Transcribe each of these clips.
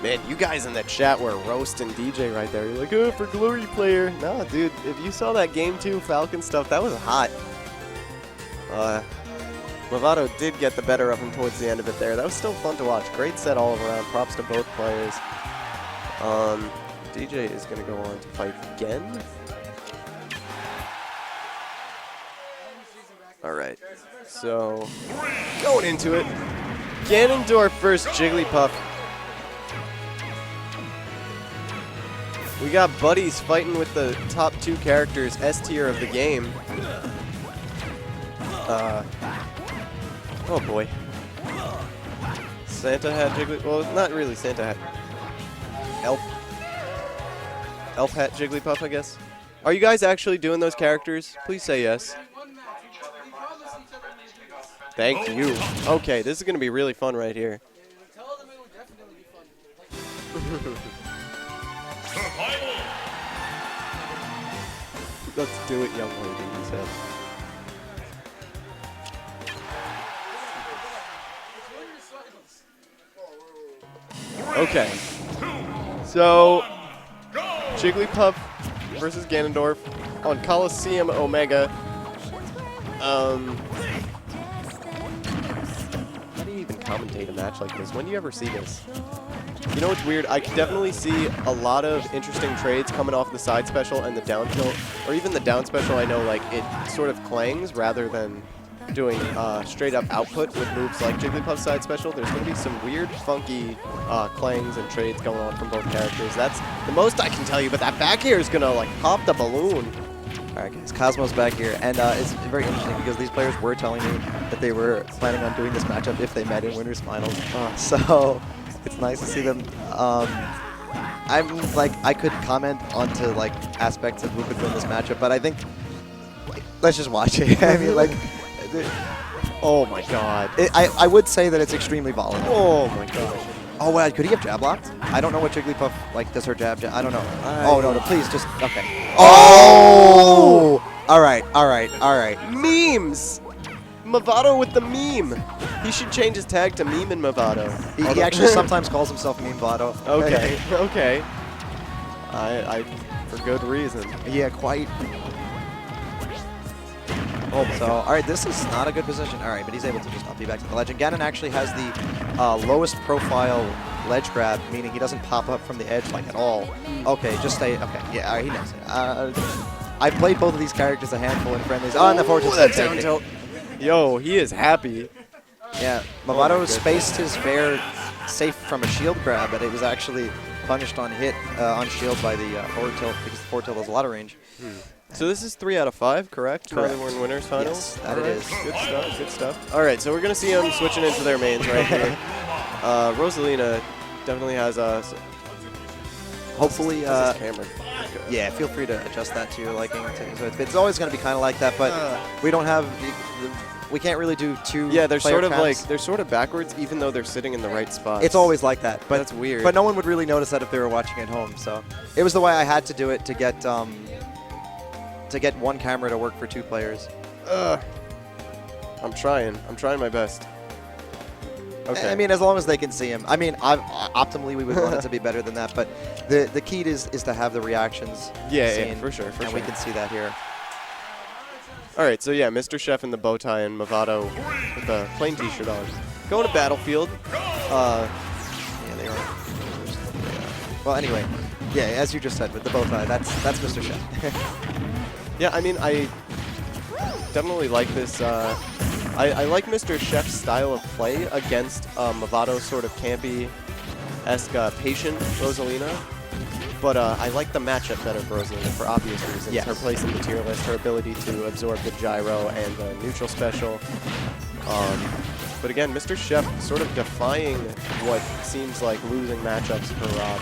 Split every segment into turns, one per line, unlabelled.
Man, you guys in the chat were roasting DJ right there. You're like, oh, for glory player. No, dude, if you saw that Game 2 Falcon stuff, that was hot. Mavado did get the better of him towards the end of it there. That was still fun to watch. Great set all around. Props to both players. DJ is going to go on to fight again. All right, so going into it. Ganondorf versus Jigglypuff. We got buddies fighting with the top 2 characters, S tier of the game. Oh boy. Santa hat Jigglypuff. Well, not really Santa hat. Elf hat Jigglypuff, I guess. Are you guys actually doing those characters? Please say yes. Thank you. Okay, this is going to be really fun right here. Let's do it, young lady, he said. Okay. So, Jigglypuff versus Ganondorf on Coliseum Omega. How do you even commentate a match like this? When do you ever see this? You know what's weird? I can definitely see a lot of interesting trades coming off the side special and the down tilt, or even the down special. I know like it sort of clangs rather than doing straight up output with moves like Jigglypuff's side special. There's going to be some weird, funky clangs and trades going on from both characters. That's the most I can tell you, but that back air is going to like pop the balloon.
All right, guys, Cosmos back here, and it's very interesting because these players were telling me that they were planning on doing this matchup if they met in Winners Finals. So it's nice to see them. I'm like, I could comment onto like aspects of who could win this matchup, but I think let's just watch it. I mean, like,
oh my god.
I would say that it's extremely volatile.
Oh my gosh.
Oh, wow, could he have jab locked? I don't know what Jigglypuff, like, does her jab, I don't know. Oh, no, please, just, okay. Oh! All right.
Memes! Mavado with the meme. He should change his tag to Meme and Mavado.
He actually sometimes calls himself Meme Vado.
Okay, okay. I for good reason.
Yeah, quite. Oh my God. All right, this is not a good position. All right, but he's able to just up B back to the ledge. And Ganon actually has the lowest profile ledge grab, meaning he doesn't pop up from the edge like at all. Okay, just stay. Okay, yeah, all right, he knows it. I played both of these characters a handful in friendlies. Oh, and the forward
that down tilt. Yo, he is happy.
Yeah, Mavado spaced his fair safe from a shield grab, but it was actually punished on hit on shield by the forward tilt because the forward tilt has a lot of range.
So this is 3 out of 5, correct?
Correct.
Northern Warren Winners Finals?
Yes, that it is.
Good stuff, good stuff. All right, so we're going to see them switching into their mains right here. Rosalina definitely has a...
Hopefully,
camera.
Yeah, feel free to adjust that to your liking. So it's always going to be kind of like that, but we don't have... We can't really do two.
Yeah, they're sort of
counts.
like, they're sort of backwards, even though they're sitting in the right spot.
It's always like that, but
that's weird.
But no one would really notice that if they were watching at home. So it was the way I had to do it to get one camera to work for 2 players.
I'm trying my best. Okay.
I mean, as long as they can see him. I mean, optimally we would want it to be better than that, but the key is to have the reactions.
Yeah, for sure.
And we can see that here.
All right, so yeah, Mr. Chef in the bow tie and Mavado with a plain t-shirt on. Going to Battlefield.
Yeah, they are. Well, anyway, yeah, as you just said, with the bow tie, that's Mr. Chef.
Yeah, I mean, I definitely like this. I like Mr. Chef's style of play against Mavado's sort of campy-esque patient Rosalina. But I like the matchup better for Rosalina for obvious reasons.
Yes.
Her place in the tier list, her ability to absorb the gyro and the neutral special. But again, Mr. Chef sort of defying what seems like losing matchups for Rob.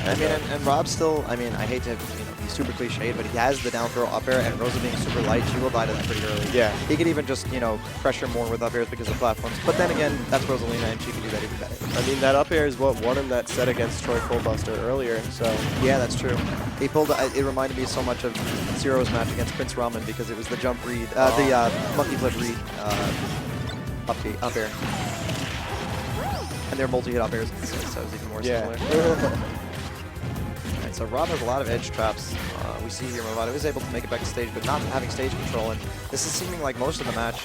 I mean, and Rob still, I mean, I hate to be super cliched, but he has the down throw up air, and Rosa being super light, she will die to that pretty early.
Yeah.
He could even just, pressure more with up airs because of platforms. But then again, that's Rosalina, and she can do that even better.
I mean, that up air is what won him that set against Troy Fullbuster earlier, so...
Yeah, that's true. He pulled, it reminded me so much of Zero's match against Prince Ramen because it was the jump read, the monkey flip read up air. And they're multi-hit up airs, so it's even more
Yeah.
similar. Alright, so Rob has a lot of edge traps. We see here Mavado is able to make it back to stage, but not having stage control. And this is seeming like most of the match,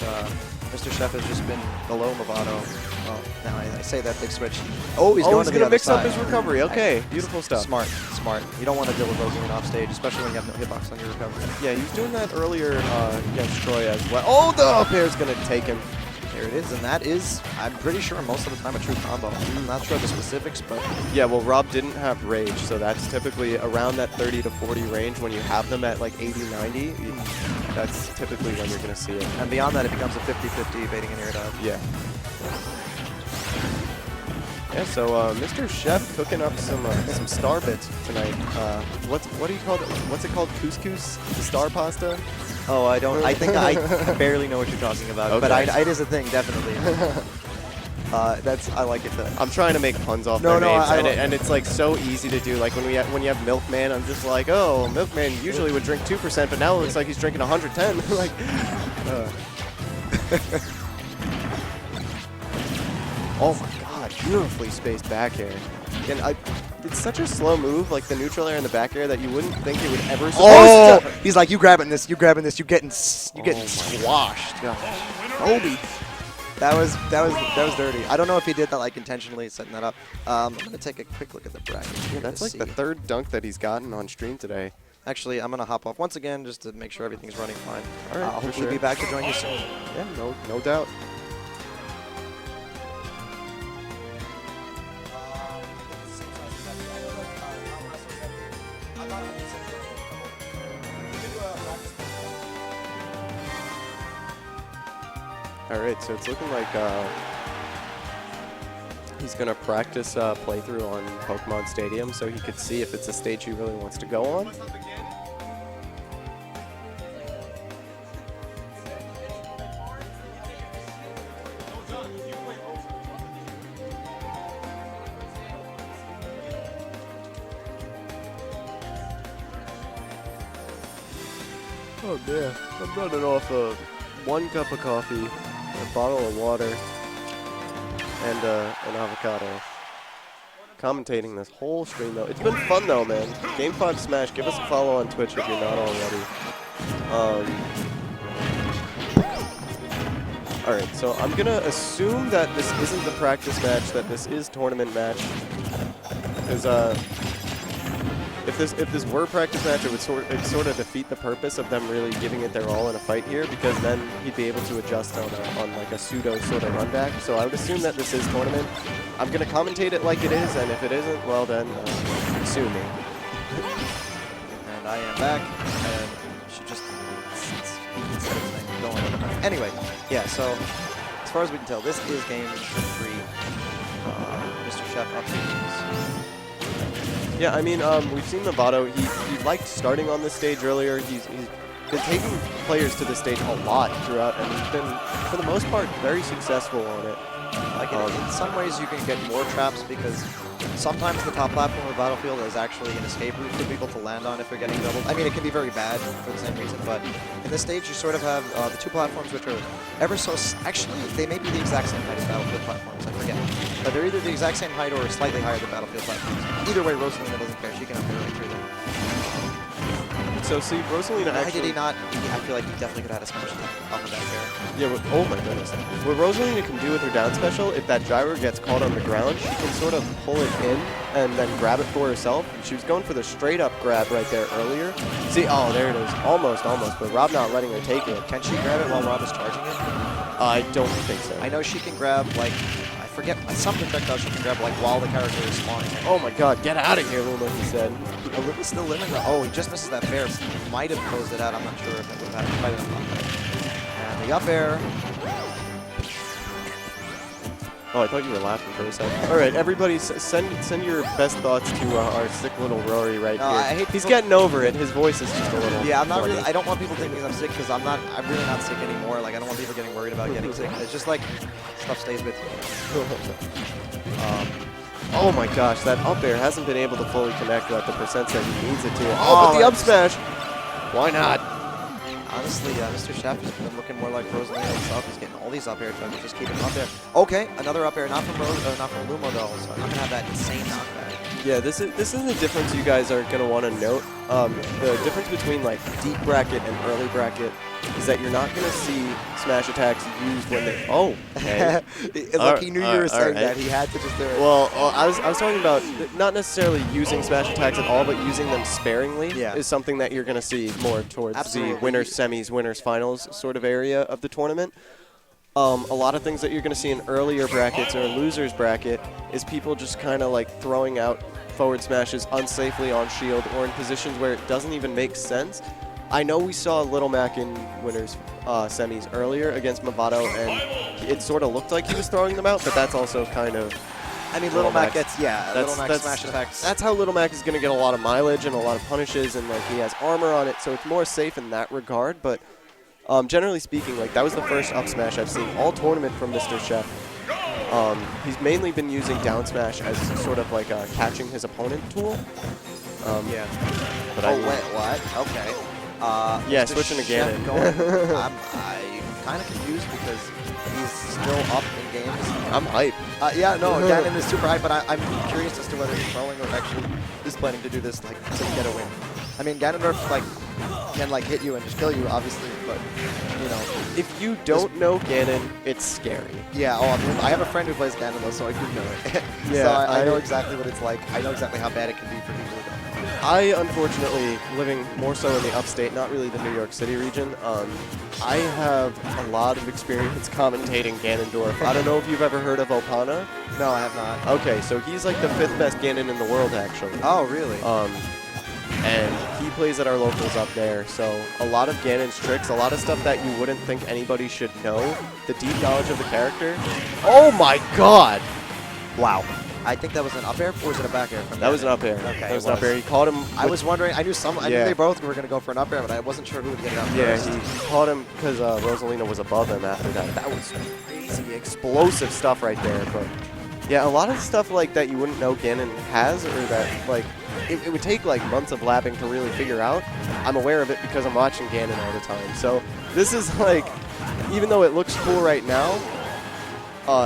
Mr. Chef has just been below Mavado. Well, now I say that big switch. Oh, he's going to the other
mix up
side.
his recovery. Okay, beautiful stuff.
Smart, smart. You don't want to deal with Rosaline off stage, especially when you have no hitbox on your recovery.
Yeah, he was doing that earlier against Troy as well. Oh, the up air is going to take him.
There it is, and that is, I'm pretty sure, most of the time a true combo. I'm not sure of the specifics, but...
Yeah, well, Rob didn't have rage, so that's typically around that 30 to 40 range. When you have them at like 80, 90, that's typically when you're going to see it.
And beyond that, it becomes a 50-50 baiting an air dive.
Yeah. Yeah, so Mr. Chef cooking up some star bits tonight. What do you call it? What's it called? Couscous? The star pasta?
Oh, I don't. I think I barely know what you're talking about,
Okay.
but it is a thing, definitely. I like it.
I'm trying to make puns off
No,
their
no,
names, and it's like so easy to do. Like when you have Milkman, I'm just like, oh, Milkman usually would drink 2%, but now it looks like he's drinking 110. Like, oh my God, beautifully spaced back air. And it's such a slow move, like the neutral air and the back air, that you wouldn't think it would ever.
Oh! He's like, you grabbing this, you getting squashed.
Gosh. Kobe.
That was dirty. I don't know if he did that like intentionally, setting that up. I'm gonna take a quick look at the bracket.
Yeah, that's like the third dunk that he's gotten on stream today.
Actually, I'm gonna hop off once again just to make sure everything's running fine.
All right,
I'll
for
hopefully
sure.
be back to join you soon.
Yeah, no doubt. All right, so it's looking like he's going to practice playthrough on Pokemon Stadium so he could see if it's a stage he really wants to go on. Oh man, I'm running off of 1 cup of coffee, a bottle of water, and an avocado. Commentating this whole stream though. It's been fun though, man. Game 5 Smash, give us a follow on Twitch if you're not already. Alright, so I'm gonna assume that this isn't the practice match, that this is tournament match. Because if this were a practice match, it would sort of defeat the purpose of them really giving it their all in a fight here, because then he'd be able to adjust on like a pseudo sort of run back. So I would assume that this is tournament. I'm gonna commentate it like it is, and if it isn't, well then sue me.
And I am back, and she just go on. Anyway, yeah. So as far as we can tell, this is game 3. Mr. Chef up games.
Yeah, I mean, we've seen Mavado. He liked starting on this stage earlier. He's been taking players to this stage a lot throughout, and he's been, for the most part, very successful on it.
Like in some ways, you can get more traps because sometimes the top platform of Battlefield is actually an escape route for people to land on if they're getting doubled. I mean, it can be very bad for the same reason, but in this stage, you sort of have the 2 platforms which are ever so... Actually, they may be the exact same height as Battlefield platforms, I forget. But they're either the exact same height or slightly higher than Battlefield platforms. Either way, Rosalina doesn't care. She can up right through them.
So see, Rosalina
Why
actually...
did he not? I feel like he definitely could have had a smash off of that fair.
Yeah, oh my goodness. What Rosalina can do with her down special, if that gyro gets caught on the ground, she can sort of pull it in and then grab it for herself. She was going for the straight up grab right there earlier. See, oh, there it is. Almost, but Rob not letting her take it.
Can she grab it while Rob is charging it?
I don't think so.
I know she can grab, like, I forget, some projectile she can grab, like, while the character is spawning.
Oh my god, get out of here, Luma, he said.
Luma's still living. Oh, he just misses that fair. Might have closed it out. I'm not sure if it would have happened. And the up air.
Oh, I thought you were laughing for a second. All right, everybody, send your best thoughts to our sick little Rory right here.
I hate
He's getting over it. His voice is just a little.
Yeah, I'm not
funny.
really. I don't want people thinking I'm sick because I'm really not sick anymore. Like I don't want people getting worried about getting sick. It's just like stuff stays with you.
Oh my gosh, that up air hasn't been able to fully connect at the percents that he needs it to. Oh, but the up smash. Why not?
honestly, Mr. Chef has been looking more like Rosalina himself. He's getting all these up air attempts, just keeping him up there. Okay, another up air, not from Lumo though, so I'm not gonna have that insane knockback.
Yeah, this is the difference you guys are gonna want to note. The difference between like deep bracket and early bracket is that you're not gonna see smash attacks used when they. Oh, okay.
Look, he knew you were saying that. He had to just do it.
Well, I was talking about not necessarily using smash attacks at all, but using them sparingly is something that you're gonna see more towards the winners semis, winners finals sort of area of the tournament. A lot of things that you're going to see in earlier brackets or losers bracket is people just kind of like throwing out forward smashes unsafely on shield or in positions where it doesn't even make sense. I know we saw Little Mac in winners semis earlier against Mavado, and it sort of looked like he was throwing them out, but that's also kind of...
I mean, Little Mac gets, Little Mac smash attacks.
That's how Little Mac is going to get a lot of mileage and a lot of punishes, and like he has armor on it, so it's more safe in that regard, but... generally speaking, like that was the first up smash I've seen all tournament from Mr. Chef. He's mainly been using down smash as sort of like a catching his opponent tool. But
wait, what? Okay.
Yeah,
Mr.
switching to
Chef
Ganon.
I'm kind of confused because he's still up in games.
I'm hype.
Yeah, no, Ganon is super hype, but I'm curious as to whether he's trolling or actually is planning to do this like to get a win. I mean, Ganondorf can hit you and just kill you, obviously, but you know,
if you don't know Ganon, it's scary.
Yeah. Oh, I mean, I have a friend who plays Ganon though, so I do know it.
Yeah,
so I know exactly what it's like. I know exactly how bad it can be for people who don't know.
I unfortunately living more so in the upstate, not really the New York City region. I have a lot of experience commentating Ganondorf. I don't know if you've ever heard of Opana.
No, I have not.
Okay, so he's like the 5th best Ganon in the world, actually.
Oh, really?
And he plays at our locals up there, so a lot of Ganon's tricks, a lot of stuff that you wouldn't think anybody should know, the deep knowledge of the character. Oh my god!
Wow. I think that was an up air, or was it a back air?
That was an up air.
Okay,
that was an up air. He caught him.
I was wondering, I knew they both were going to go for an up air, but I wasn't sure who would get it up first.
Yeah, he caught him because Rosalina was above him after that. That was crazy, explosive stuff right there, but... Yeah, a lot of stuff like that you wouldn't know Ganon has, or that like it would take like months of lapping to really figure out. I'm aware of it because I'm watching Ganon all the time. So this is like, even though it looks cool right now,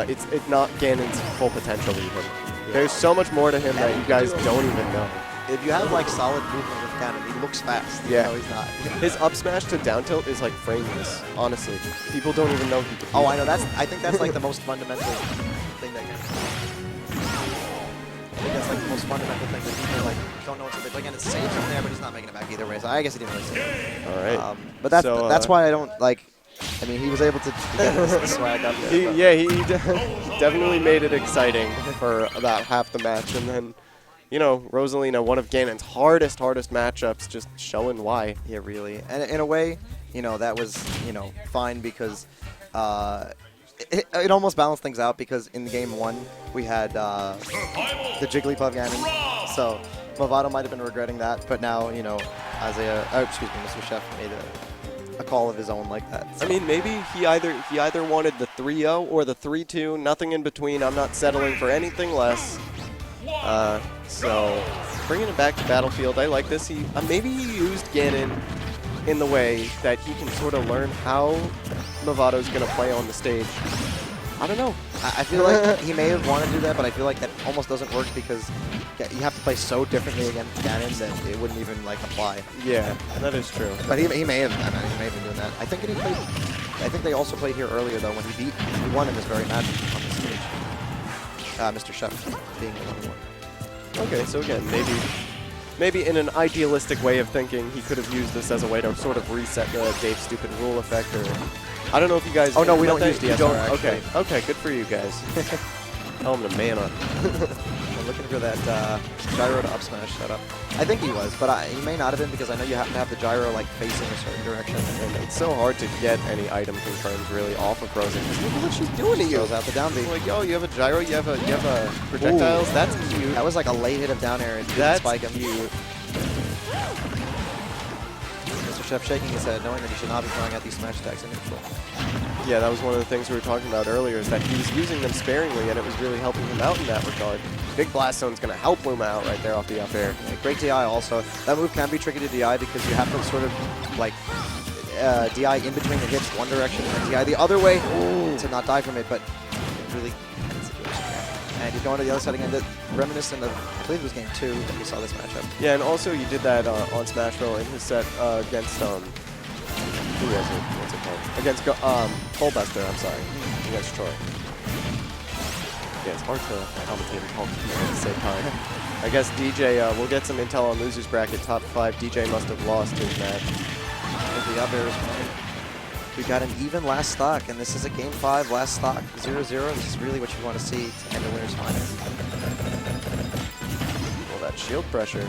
it's not Ganon's full potential even. Yeah. There's so much more to him that you guys don't even know.
If you have like solid movement with Ganon, he looks fast.
Yeah.
No, he's not.
His up smash to down tilt is like frameless, honestly. People don't even know he can do
I know. I think that's like the most fundamental thing that I think that's like the most fundamental thing that people like don't know what to do. Again, it's safe from there, but he's not making it back either way. So I guess he didn't really say it.
All right.
But that's why I don't like. I mean, he was able to get this swag up there.
He definitely made it exciting for about half the match, and then, you know, Rosalina, one of Ganon's hardest matchups, just showing why.
Yeah, really. And in a way, you know, that was, you know, fine because it almost balanced things out because in game 1 we had the Jigglypuff Ganon, so Mavado might have been regretting that, but now, you know, Mr. Chef made a call of his own like that. So.
I mean, maybe he either wanted the 3-0 or the 3-2, nothing in between. I'm not settling for anything less. So bringing it back to Battlefield, I like this. Maybe he used Ganon in the way that he can sort of learn how Mavado's going to play on the stage. I don't know.
I feel like he may have wanted to do that, but I feel like that almost doesn't work because you have to play so differently against Ganon that it wouldn't even like apply.
Yeah, that is true.
But he may have. I mean, he may have been doing that. I think they also played here earlier though when he won in this very match on the stage. Mr. Chef being the 1-1.
Okay, so again, maybe in an idealistic way of thinking, he could have used this as a way to sort of reset the Dave Stupid rule effect, or I don't know if you guys.
Oh no, we don't use DSR.
Okay, good for you guys. Tell him to man up.
I'm looking for that gyro to up smash setup. I think he was, but he may not have been because I know you have to have the gyro like facing a certain direction.
And it's so hard to get any item confirmed really off of Frozen because look at what she's doing to you.
Goes out the down B.
Like, yo, you have a gyro, you have a projectiles.
Ooh.
That's cute.
That was like a late hit of down air and
that's
spike him.
Cute.
Mr. Chef shaking his head, knowing that he should not be throwing out these smash attacks in neutral.
Yeah, that was one of the things we were talking about earlier, is that he was using them sparingly, and it was really helping him out in that regard. Big Blast Zone's going to help Luma out right there off the up air.
Yeah, great DI also. That move can be tricky to DI because you have to sort of, like, DI in between the hits one direction and DI the other way to not die from it, but really tense situation. And he's going to the other side again, reminiscent of, I believe it was game 2 that we saw this matchup.
Yeah, and also you did that on Smashville in his set against, who was it? What's it called? Against Coalbuster, I'm sorry. Against Troy. Yeah, it's hard to commentate and talk at the same time. I guess DJ, we'll get some intel on losers bracket top 5. DJ must have lost his match.
With the up air is fine. We got an even last stock, and this is a game 5 last stock 0-0. This is really what you want to see to end the winners finals.
Well, that shield pressure.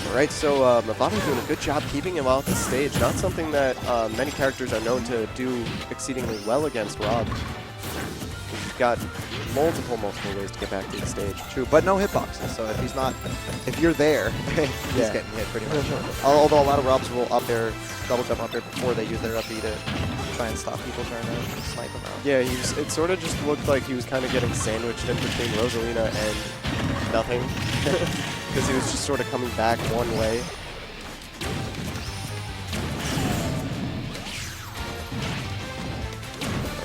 All right, so Mavado doing a good job keeping him off the stage. Not something that many characters are known to do exceedingly well against Rob. He's got multiple ways to get back to the stage.
True, but no hitboxes. So if he's not, if you're there, he's getting hit pretty much. Although a lot of Robs will up air, double jump up air before they use their up B to try and stop people trying to snipe him out.
Yeah, it sort of just looked like he was kind of getting sandwiched in between Rosalina and nothing. Because he was just sort of coming back one way.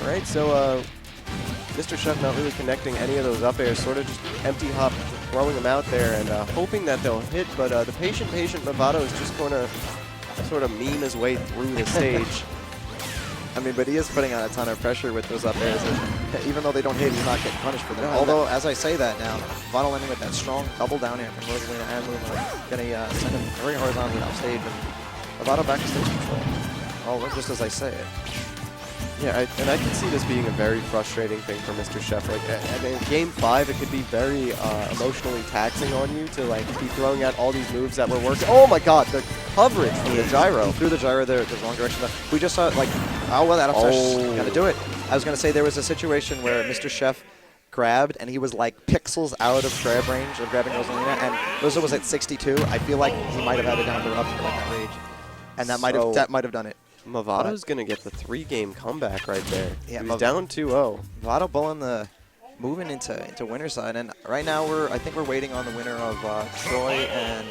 All right, so Mr. Chef not really connecting any of those up airs, sort of just empty hop, throwing them out there and hoping that they'll hit. But the patient Mavado is just going to sort of meme his way through the stage.
I mean, but he is putting on a ton of pressure with those up airs. And even though they don't hit, he's not getting punished for them. Although, as I say that now, Mavado landing with that strong double down air from Rosalina and Luma, going to send him very horizontally off stage. And Mavado back to stage control. Oh, just as I say it.
Yeah, and I can see this being a very frustrating thing for Mr. Chef. Like, I mean, game 5, it could be very emotionally taxing on you to like be throwing out all these moves that were working. Oh my God, the coverage from the gyro.
He threw the gyro the wrong direction. We just saw like, oh well, that up smash gotta do it. I was gonna say there was a situation where Mr. Chef grabbed and he was like pixels out of grab range of grabbing Rosalina, and Rosa was at 62. I feel like he might have had it down to up for like that rage, and that might have done it.
Mavado's going to get the 3-game comeback right there.
Yeah,
he's down 2-0.
Mavado pulling the moving into winner side, and right now I think we're waiting on the winner of Troy and